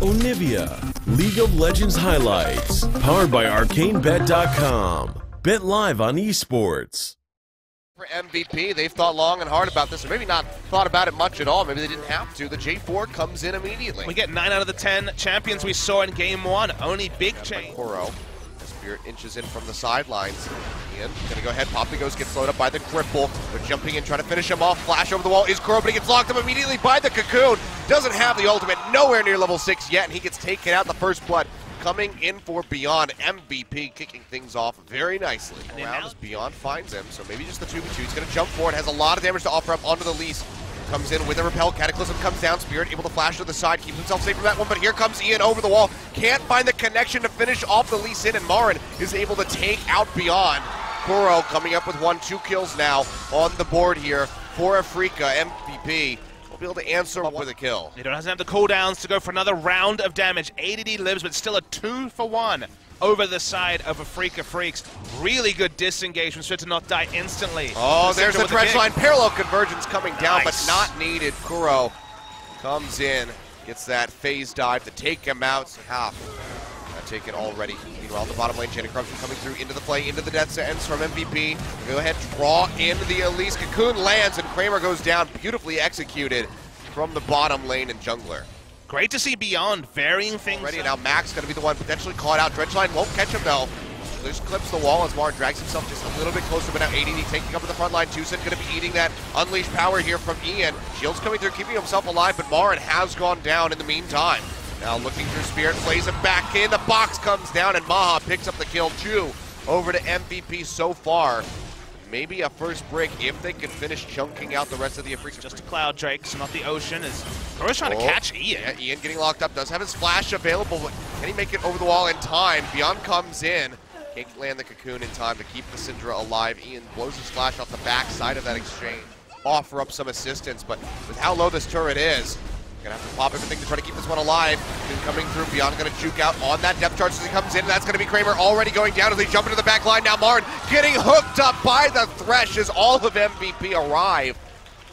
Onivia, League of Legends highlights, powered by ArcaneBet.com. Bet live on esports. For MVP, they've thought long and hard about this, or maybe not thought about it much at all. Maybe they didn't have to. The J4 comes in immediately. We get 9 out of the 10 champions we saw in Game 1. Only big change. Koro. Spirit inches in from the sidelines. Ian gonna go ahead. Poppy gets slowed up by the cripple. They're jumping in, trying to finish him off. Flash over the wall is Koro, but he gets locked up immediately by the Cocoon. Doesn't have the ultimate, nowhere near level 6 yet, and he gets taken out. The first blood coming in for Beyond. MVP kicking things off very nicely. Around as Beyond finds him, so maybe just the 2v2. He's gonna jump forward, has a lot of damage to offer up onto the Lease. Comes in with a repel, Cataclysm comes down, Spirit able to flash to the side, keeps himself safe from that one, but here comes Ian over the wall. Can't find the connection to finish off the Lee Sin, and Marin is able to take out Beyond. Koro coming up with 1-2 kills now on the board here for Afreeca. MVP will be able to answer up with a kill. He doesn't have the cooldowns to go for another round of damage. ADD lives, but still a 2-for-1 over the side of Afreeca Freecs. Really good disengagement, so to not die instantly. Oh, there's the dredge line. Parallel convergence coming down, but not needed. Kuro comes in, gets that phase dive to take him out. Half taken already. Meanwhile, the bottom lane, Chain of Corruption coming through into the play, into the death sentence from MVP. Go ahead, draw into the Elise. Cocoon lands, and Kramer goes down. Beautifully executed from the bottom lane and jungler. Great to see Beyond varying things. Ready now, Max going to be the one potentially caught out. Dredgeline won't catch him though. Just clips the wall as Marin drags himself just a little bit closer, but now ADD taking up in the front line. Tucson going to be eating that unleashed power here from Ian. Shield's coming through, keeping himself alive, but Marin has gone down in the meantime. Now looking through Spirit, plays him back in. The box comes down, and Maha picks up the kill. 2 over to MVP so far. Maybe a first break if they can finish chunking out the rest of the Afreeca. Just a Cloud Drake, so not the Ocean. As Koro's trying to catch Ian. Yeah, Ian getting locked up, does have his flash available, but can he make it over the wall in time? Beyond comes in. Can't land the Cocoon in time to keep the Syndra alive. Ian blows his flash off the back side of that exchange. Offer up some assistance, but with how low this turret is, gonna have to pop everything to try to keep this one alive. Coming through, Beyond gonna juke out on that depth charge as he comes in, and that's gonna be Kramer already going down as they jump into the back line. Now Marin getting hooked up by the Thresh as all of MVP arrive.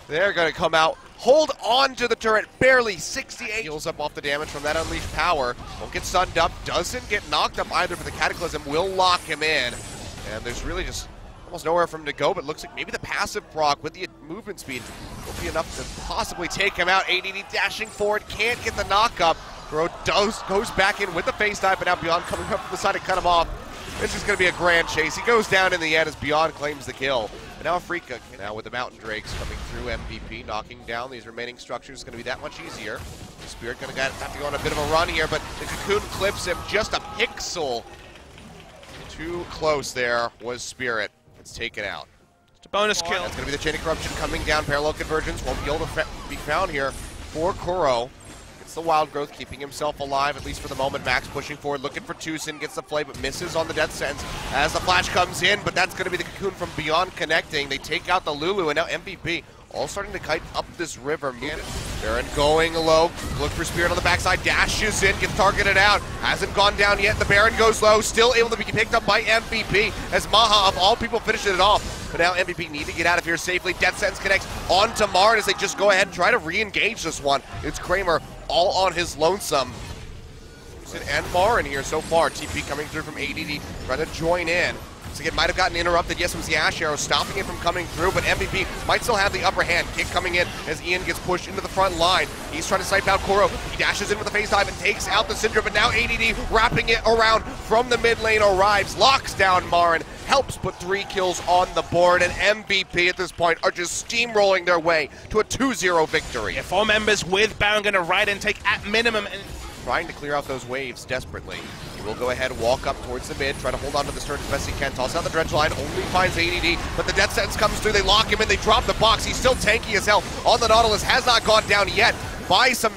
They're gonna come out, hold on to the turret, barely 68. Heals up off the damage from that unleashed power. Won't get sunned up, doesn't get knocked up either, but the Cataclysm will lock him in. And there's really just almost nowhere for him to go, but looks like maybe the passive proc with the movement speed will be enough to possibly take him out. ADD dashing forward, can't get the knock up. Kuro goes back in with the face dive, but now Beyond coming up from the side to cut him off. This is going to be a grand chase. He goes down in the end as Beyond claims the kill. But now Afreeca, now with the Mountain Drakes coming through, MVP knocking down these remaining structures is going to be that much easier. The Spirit going to have to go on a bit of a run here, but the Cocoon clips him just a pixel. Too close there was Spirit. It's taken out. Just a bonus kill. That's going to be the Chain of Corruption coming down. Parallel convergence won't be able to be found here for Koro. Gets the Wild Growth, keeping himself alive, at least for the moment. Max pushing forward, looking for Tucson, gets the play, but misses on the death sentence as the flash comes in, but that's going to be the Cocoon from Beyond connecting. They take out the Lulu, and now MVP all starting to kite up this river. Baron going low, look for Spirit on the backside, dashes in, gets targeted out, hasn't gone down yet. The Baron goes low, still able to be picked up by MVP as Maha, of all people, finishes it off. But now MVP need to get out of here safely. Death Sentence connects onto Marin as they just go ahead and try to re-engage this one. It's Kramer all on his lonesome. And Marin here so far. TP coming through from ADD, trying to join in. So it might have gotten interrupted. Yes, it was the Ash Arrow stopping it from coming through, but MVP might still have the upper hand. Kick coming in as Ian gets pushed into the front line. He's trying to snipe out Koro. He dashes in with a face dive and takes out the Syndra, but now ADD wrapping it around from the mid lane arrives, locks down Marin, helps put 3 kills on the board, and MVP at this point are just steamrolling their way to a 2-0 victory. Yeah, 4 members with Baron going to ride and take at minimum. And trying to clear out those waves desperately. He will go ahead and walk up towards the mid, try to hold on to the turret as best he can, toss out the dredge line, only finds ADD, but the death sentence comes through, they lock him in, they drop the box, he's still tanky as hell on the Nautilus, has not gone down yet, by some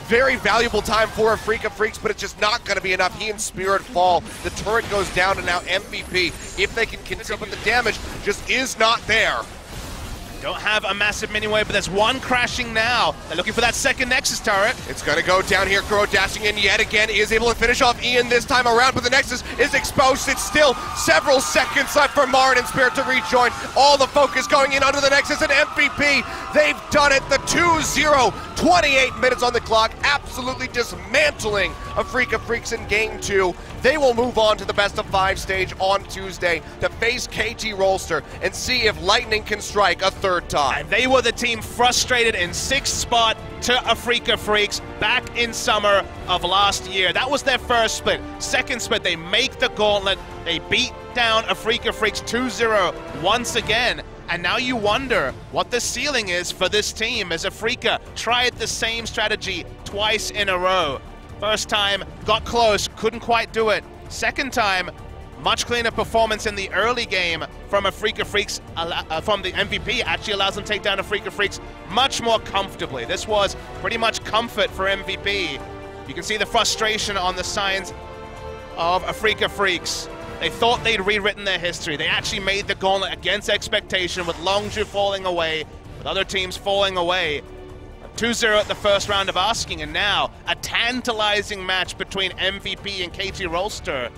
very valuable time for Afreeca Freecs, but it's just not going to be enough. He and Spirit fall, the turret goes down, and now MVP, if they can continue, but the damage just is not there. Don't have a massive mini wave, but there's one crashing now. They're looking for that second Nexus turret. It's going to go down here. Kuro dashing in yet again, is able to finish off Ian this time around, but the Nexus is exposed. It's still several seconds left for Marin and Spirit to rejoin. All the focus going in under the Nexus, and MVP, they've done it. The 2-0 28 minutes on the clock, absolutely dismantling Afreeca Freecs in Game 2. They will move on to the best-of-5 stage on Tuesday to face KT Rolster and see if Lightning can strike a third time. And they were the team frustrated in 6th spot to Afreeca Freecs back in summer of last year. That was their first split. Second split, they make the gauntlet. They beat down Afreeca Freecs 2-0 once again. And now you wonder what the ceiling is for this team as Afreeca tried the same strategy twice in a row. First time, got close, couldn't quite do it. Second time, much cleaner performance in the early game from Afreeca Freecs, from the MVP, actually allows them to take down Afreeca Freecs much more comfortably. This was pretty much comfort for MVP. You can see the frustration on the signs of Afreeca Freecs. They thought they'd rewritten their history. They actually made the gauntlet against expectation with Longzhu falling away, with other teams falling away. 2-0 at the first round of asking, and now a tantalizing match between MVP and KT Rolster.